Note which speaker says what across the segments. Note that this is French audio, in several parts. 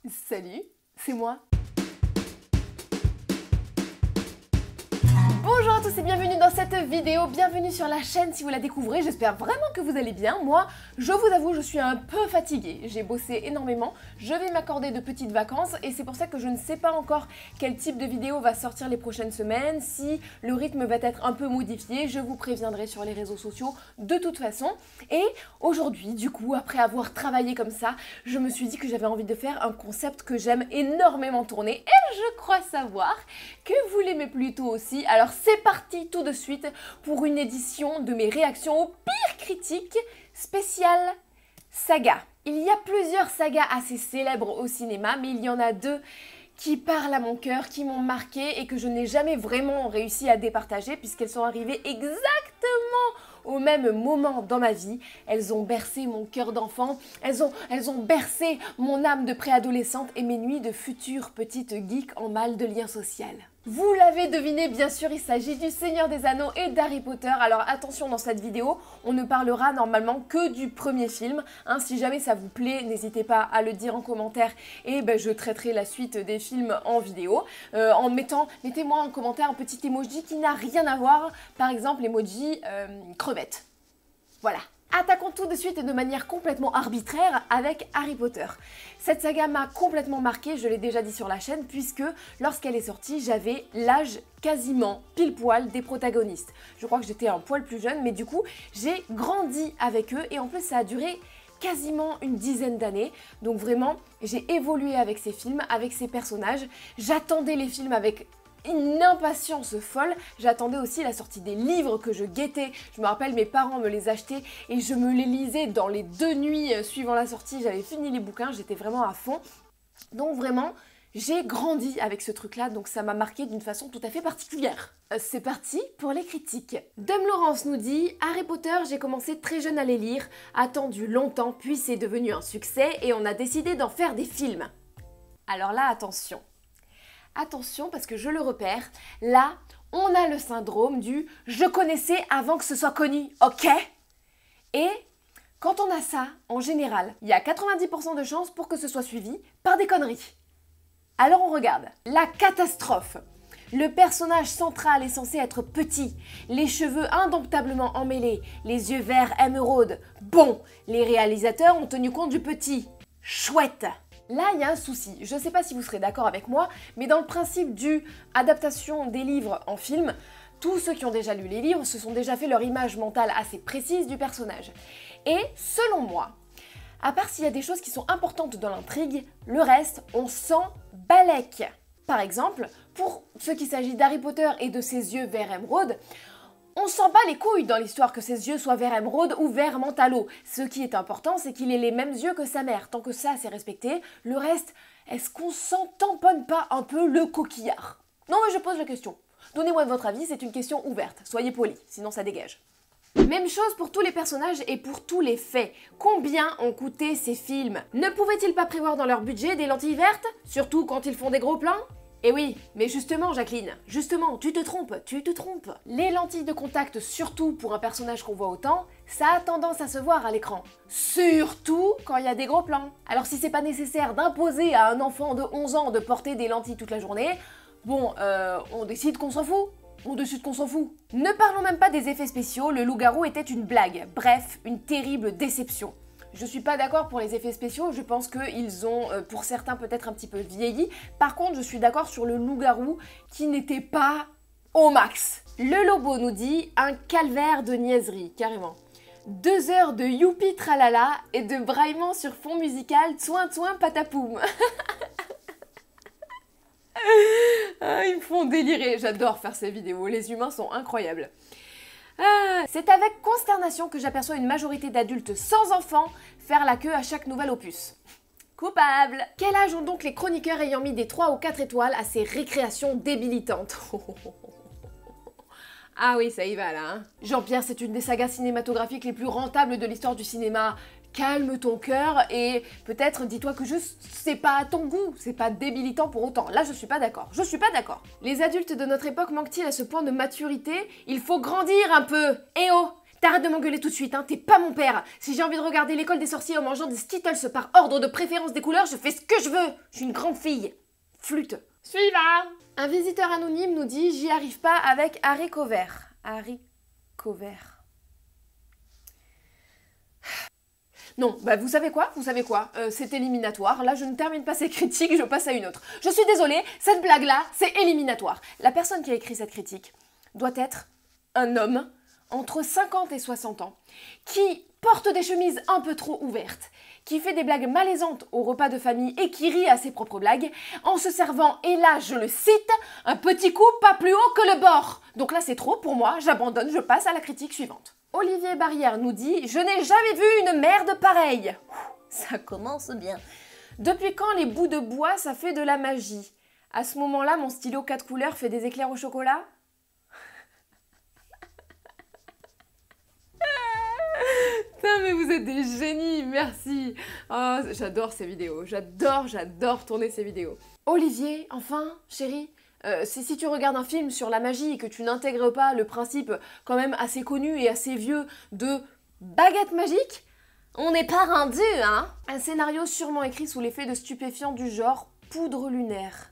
Speaker 1: Salut, c'est moi. Bonjour à tous et bienvenue dans cette vidéo, bienvenue sur la chaîne si vous la découvrez, j'espère vraiment que vous allez bien. Moi, je vous avoue, je suis un peu fatiguée, j'ai bossé énormément, je vais m'accorder de petites vacances et c'est pour ça que je ne sais pas encore quel type de vidéo va sortir les prochaines semaines, si le rythme va être un peu modifié, je vous préviendrai sur les réseaux sociaux de toute façon. Et aujourd'hui, du coup, après avoir travaillé comme ça, je me suis dit que j'avais envie de faire un concept que j'aime énormément tourner et je crois savoir que vous l'aimez plutôt aussi. Alors c'est parti tout de suite pour une édition de mes réactions aux pires critiques spéciale saga. Il y a plusieurs sagas assez célèbres au cinéma, mais il y en a deux qui parlent à mon cœur, qui m'ont marqué et que je n'ai jamais vraiment réussi à départager puisqu'elles sont arrivées exactement au même moment dans ma vie. Elles ont bercé mon cœur d'enfant, elles ont bercé mon âme de préadolescente et mes nuits de future petite geek en mal de lien social. Vous l'avez deviné, bien sûr, il s'agit du Seigneur des Anneaux et d'Harry Potter. Alors attention, dans cette vidéo, on ne parlera normalement que du premier film. Si jamais ça vous plaît, n'hésitez pas à le dire en commentaire et je traiterai la suite des films en vidéo. Mettez-moi en commentaire un petit emoji qui n'a rien à voir, par exemple l'emoji crevette. Voilà. Attaquons tout de suite et de manière complètement arbitraire avec Harry Potter. Cette saga m'a complètement marquée, je l'ai déjà dit sur la chaîne, puisque lorsqu'elle est sortie, j'avais l'âge quasiment pile poil des protagonistes. Je crois que j'étais un poil plus jeune, mais du coup, j'ai grandi avec eux et en plus ça a duré quasiment une dizaine d'années. Donc vraiment, j'ai évolué avec ces films, avec ces personnages. J'attendais les films avec une impatience folle. J'attendais aussi la sortie des livres que je guettais. Je me rappelle, mes parents me les achetaient et je me les lisais dans les 2 nuits suivant la sortie. J'avais fini les bouquins, j'étais vraiment à fond. Donc vraiment, j'ai grandi avec ce truc-là, donc ça m'a marqué d'une façon tout à fait particulière. C'est parti pour les critiques. Dame Laurence nous dit « Harry Potter, j'ai commencé très jeune à les lire, attendu longtemps, puis c'est devenu un succès et on a décidé d'en faire des films. » Alors là, attention. Attention parce que je le repère, là, on a le syndrome du « je connaissais avant que ce soit connu, ok ?» Et quand on a ça, en général, il y a 90% de chances pour que ce soit suivi par des conneries. Alors on regarde. La catastrophe. Le personnage central est censé être petit, les cheveux indomptablement emmêlés, les yeux verts émeraude. Bon, les réalisateurs ont tenu compte du petit. Chouette. Là, il y a un souci. Je ne sais pas si vous serez d'accord avec moi, mais dans le principe du adaptation des livres en film, tous ceux qui ont déjà lu les livres se sont déjà fait leur image mentale assez précise du personnage. Et selon moi, à part s'il y a des choses qui sont importantes dans l'intrigue, le reste, on s'en balèque. Par exemple, pour ce qui s'agit d'Harry Potter et de ses yeux vert émeraude, on s'en bat les couilles dans l'histoire que ses yeux soient vert émeraude ou vert mentalo. Ce qui est important, c'est qu'il ait les mêmes yeux que sa mère. Tant que ça, c'est respecté. Le reste, est-ce qu'on s'en tamponne pas un peu le coquillard? Non, mais je pose la question. Donnez-moi votre avis, c'est une question ouverte. Soyez polis, sinon ça dégage. Même chose pour tous les personnages et pour tous les faits. Combien ont coûté ces films? Ne pouvaient-ils pas prévoir dans leur budget des lentilles vertes? Surtout quand ils font des gros plans? Eh oui, mais justement Jacqueline, justement, tu te trompes. Les lentilles de contact, surtout pour un personnage qu'on voit autant, ça a tendance à se voir à l'écran. Surtout quand il y a des gros plans. Alors si c'est pas nécessaire d'imposer à un enfant de 11 ans de porter des lentilles toute la journée, bon, on décide qu'on s'en fout. Ne parlons même pas des effets spéciaux, le loup-garou était une blague. Bref, une terrible déception. Je suis pas d'accord pour les effets spéciaux, je pense qu'ils ont, pour certains, peut-être un petit peu vieilli. Par contre, je suis d'accord sur le loup-garou qui n'était pas au max. Le Lobo nous dit un calvaire de niaiserie, carrément. 2 heures de youpi tralala et de braillement sur fond musical tsoin tsoin patapoum. Ils me font délirer, j'adore faire ces vidéos, les humains sont incroyables. C'est avec consternation que j'aperçois une majorité d'adultes sans enfants faire la queue à chaque nouvel opus. Coupable. Quel âge ont donc les chroniqueurs ayant mis des 3 ou 4 étoiles à ces récréations débilitantes? Ah oui, ça y va là, hein. Jean-Pierre, c'est une des sagas cinématographiques les plus rentables de l'histoire du cinéma. Calme ton cœur et peut-être dis-toi que juste c'est pas à ton goût, c'est pas débilitant pour autant. Là, je suis pas d'accord. Les adultes de notre époque manquent-ils à ce point de maturité? Il faut grandir un peu. Eh oh!
Speaker 2: T'arrêtes de m'engueuler tout de suite, hein, t'es pas mon père. Si j'ai envie de regarder l'école des sorciers en mangeant des Skittles par ordre de préférence des couleurs, je fais ce que je veux. Je suis une grande fille. Flûte.
Speaker 1: Suivant. Un visiteur anonyme nous dit « J'y arrive pas avec haricots verts ». Haricots verts. Non, bah vous savez quoi? C'est éliminatoire. Là, je ne termine pas ces critiques, je passe à une autre. Je suis désolée, cette blague-là, c'est éliminatoire. La personne qui a écrit cette critique doit être un homme entre 50 et 60 ans, qui porte des chemises un peu trop ouvertes, qui fait des blagues malaisantes au repas de famille et qui rit à ses propres blagues, en se servant, et là je le cite, un petit coup pas plus haut que le bord. Donc là c'est trop pour moi, j'abandonne, je passe à la critique suivante. Olivier Barrière nous dit « Je n'ai jamais vu une merde pareille !» Ça commence bien. Depuis quand les bouts de bois ça fait de la magie? À ce moment-là, mon stylo 4 couleurs fait des éclairs au chocolat? Putain, mais vous êtes des génies, merci. Oh, j'adore ces vidéos, j'adore tourner ces vidéos. Olivier, enfin, chérie, si tu regardes un film sur la magie et que tu n'intègres pas le principe quand même assez connu et assez vieux de baguette magique, on n'est pas rendu, hein? Un scénario sûrement écrit sous l'effet de stupéfiants du genre poudre lunaire.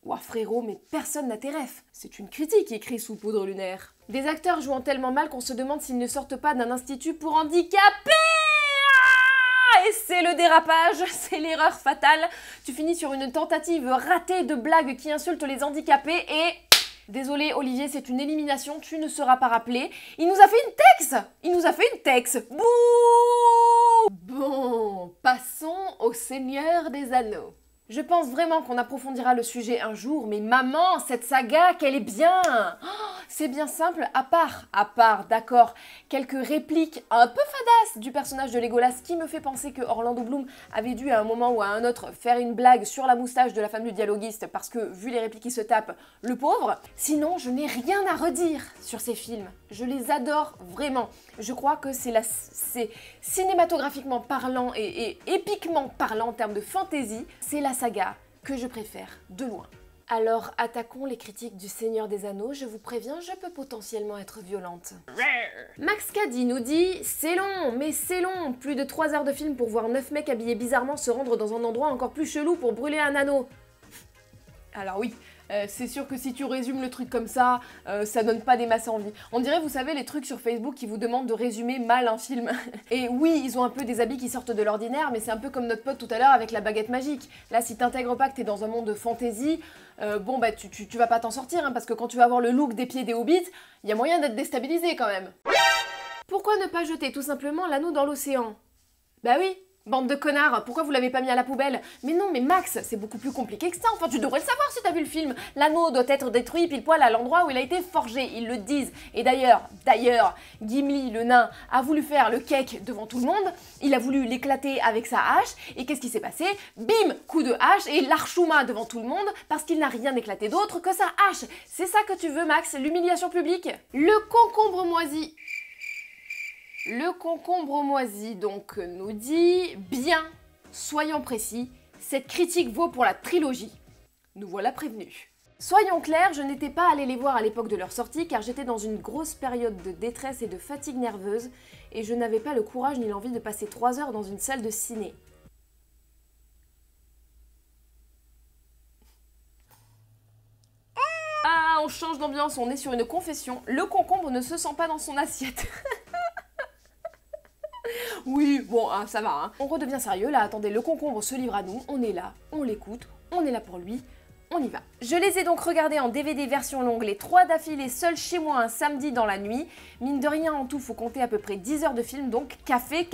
Speaker 1: Ouah frérot, mais personne n'a tes refs. C'est une critique écrite sous poudre lunaire. Des acteurs jouant tellement mal qu'on se demande s'ils ne sortent pas d'un institut pour handicapés. Et c'est le dérapage, c'est l'erreur fatale. Tu finis sur une tentative ratée de blague qui insulte les handicapés et... Désolé Olivier, c'est une élimination, tu ne seras pas rappelé. Il nous a fait une texte. Bouh. Bon, passons au Seigneur des Anneaux. Je pense vraiment qu'on approfondira le sujet un jour, mais maman, cette saga, qu'elle est bien! Oh, c'est bien simple, à part, d'accord, quelques répliques un peu fadasses du personnage de Legolas qui me fait penser que Orlando Bloom avait dû à un moment ou à un autre faire une blague sur la moustache de la femme du dialoguiste parce que, vu les répliques qu'il se tape, le pauvre. Sinon, je n'ai rien à redire sur ces films. Je les adore vraiment. Je crois que c'est cinématographiquement parlant et épiquement parlant en termes de fantasy, c'est la saga que je préfère de loin. Alors attaquons les critiques du Seigneur des Anneaux, je vous préviens, je peux potentiellement être violente. Max Caddy nous dit « C'est long, mais c'est long, plus de 3 heures de film pour voir 9 mecs habillés bizarrement se rendre dans un endroit encore plus chelou pour brûler un anneau. » Alors oui, c'est sûr que si tu résumes le truc comme ça, ça donne pas des masses envie. On dirait, vous savez, les trucs sur Facebook qui vous demandent de résumer mal un film. Et oui, ils ont un peu des habits qui sortent de l'ordinaire, mais c'est un peu comme notre pote tout à l'heure avec la baguette magique. Là, si t'intègres pas que t'es dans un monde de fantasy, bon bah tu vas pas t'en sortir, hein, parce que quand tu vas avoir le look des pieds des hobbits, il y a moyen d'être déstabilisé quand même. Pourquoi ne pas jeter tout simplement l'anneau dans l'océan? Bah oui. Bande de connards, pourquoi vous l'avez pas mis à la poubelle? Mais non, mais Max, c'est beaucoup plus compliqué que ça, enfin tu devrais le savoir si t'as vu le film. L'anneau doit être détruit pile poil à l'endroit où il a été forgé, ils le disent. Et d'ailleurs, Gimli, le nain, a voulu faire le cake devant tout le monde, il a voulu l'éclater avec sa hache, et qu'est-ce qui s'est passé? Bim, coup de hache, et l'archouma devant tout le monde, parce qu'il n'a rien éclaté d'autre que sa hache. C'est ça que tu veux, Max, l'humiliation publique? Le concombre moisi. Le concombre moisi donc nous dit « Bien, soyons précis, cette critique vaut pour la trilogie. Nous voilà prévenus. » Soyons clairs, je n'étais pas allée les voir à l'époque de leur sortie car j'étais dans une grosse période de détresse et de fatigue nerveuse et je n'avais pas le courage ni l'envie de passer 3 heures dans une salle de ciné. Ah, on change d'ambiance, on est sur une confession. Le concombre ne se sent pas dans son assiette. Oui, bon, hein, ça va, hein. On redevient sérieux, là, attendez, le concombre se livre à nous, on est là, on l'écoute, on est là pour lui, on y va. Je les ai donc regardés en DVD version longue, les 3 d'affilée, seuls chez moi un samedi dans la nuit. Mine de rien, en tout, faut compter à peu près 10 heures de film, donc café.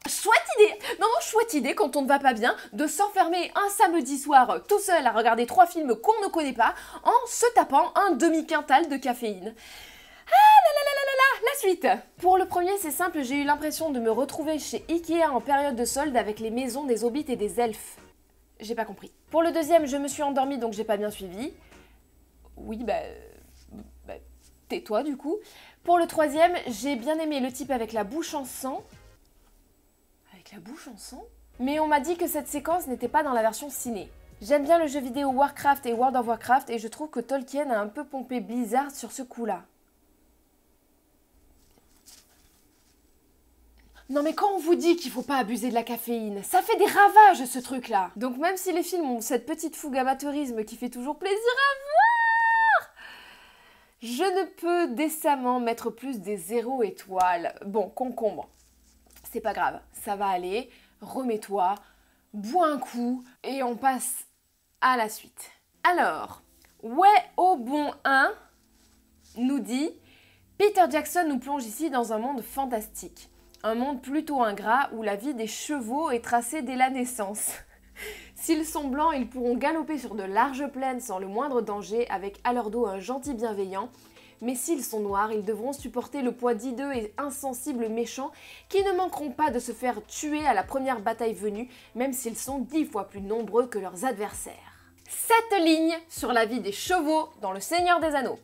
Speaker 1: Chouette idée quand on ne va pas bien, de s'enfermer un samedi soir tout seul à regarder 3 films qu'on ne connaît pas, en se tapant un demi-quintal de caféine. La suite. Pour le premier, c'est simple, j'ai eu l'impression de me retrouver chez Ikea en période de solde avec les maisons des hobbits et des elfes. J'ai pas compris. Pour le deuxième, je me suis endormie donc j'ai pas bien suivi. Oui, tais-toi du coup. Pour le troisième, j'ai bien aimé le type avec la bouche en sang. Avec la bouche en sang? Mais on m'a dit que cette séquence n'était pas dans la version ciné. J'aime bien le jeu vidéo Warcraft et World of Warcraft et je trouve que Tolkien a un peu pompé Blizzard sur ce coup-là. Non mais quand on vous dit qu'il faut pas abuser de la caféine, ça fait des ravages ce truc-là. Donc même si les films ont cette petite fougue amateurisme qui fait toujours plaisir à voir, je ne peux décemment mettre plus des 0 étoiles. Bon, concombre, c'est pas grave, ça va aller, remets-toi, bois un coup et on passe à la suite. Alors, ouais au bon 1 nous dit Peter Jackson nous plonge ici dans un monde fantastique. Un monde plutôt ingrat où la vie des chevaux est tracée dès la naissance. S'ils sont blancs, ils pourront galoper sur de larges plaines sans le moindre danger avec à leur dos un gentil bienveillant. Mais s'ils sont noirs, ils devront supporter le poids d'hideux et insensibles méchants qui ne manqueront pas de se faire tuer à la première bataille venue, même s'ils sont 10 fois plus nombreux que leurs adversaires. 7 lignes sur la vie des chevaux dans Le Seigneur des Anneaux.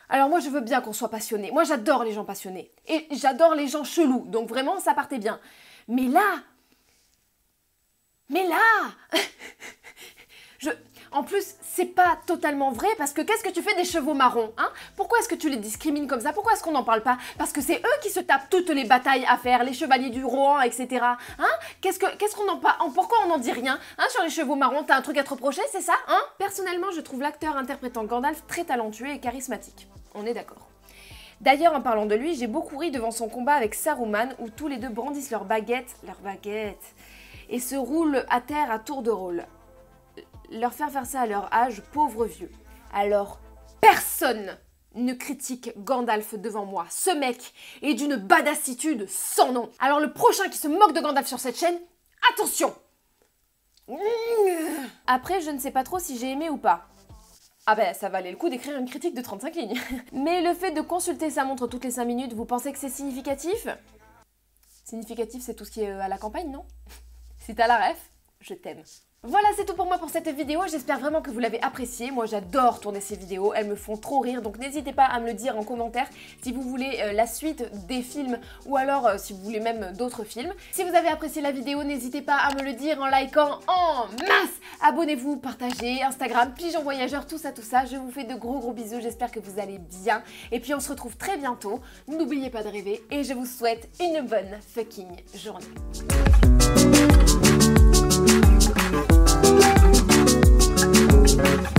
Speaker 1: Alors moi je veux bien qu'on soit passionné, moi j'adore les gens passionnés, et j'adore les gens chelous, donc vraiment ça partait bien. Mais là, en plus c'est pas totalement vrai parce que qu'est-ce que tu fais des chevaux marrons, hein? Pourquoi est-ce que tu les discrimines comme ça? Pourquoi est-ce qu'on n'en parle pas? Parce que c'est eux qui se tapent toutes les batailles à faire, les chevaliers du Rohan, etc. Hein? Pourquoi on n'en dit rien, hein, sur les chevaux marrons? T'as un truc à te reprocher, c'est ça, hein? Personnellement, je trouve l'acteur interprétant Gandalf très talentueux et charismatique. On est d'accord. D'ailleurs, en parlant de lui, j'ai beaucoup ri devant son combat avec Saruman, où tous les deux brandissent leurs baguettes, et se roulent à terre à tour de rôle. Leur faire ça à leur âge, pauvres vieux. Alors, personne ne critique Gandalf devant moi. Ce mec est d'une badassitude sans nom. Alors le prochain qui se moque de Gandalf sur cette chaîne, attention! Après, je ne sais pas trop si j'ai aimé ou pas. Ah ben, ça valait le coup d'écrire une critique de 35 lignes. Mais le fait de consulter sa montre toutes les 5 minutes, vous pensez que c'est significatif? Significatif, c'est tout ce qui est à la campagne, non? Si t'as la ref, je t'aime. Voilà, c'est tout pour moi pour cette vidéo, j'espère vraiment que vous l'avez appréciée. Moi j'adore tourner ces vidéos, elles me font trop rire, donc n'hésitez pas à me le dire en commentaire si vous voulez la suite des films ou alors si vous voulez même d'autres films. Si vous avez apprécié la vidéo, n'hésitez pas à me le dire en likant en masse. Abonnez-vous, partagez, Instagram, Pigeon Voyageur, tout ça, je vous fais de gros bisous, j'espère que vous allez bien. Et puis on se retrouve très bientôt, n'oubliez pas de rêver et je vous souhaite une bonne fucking journée. Thank you.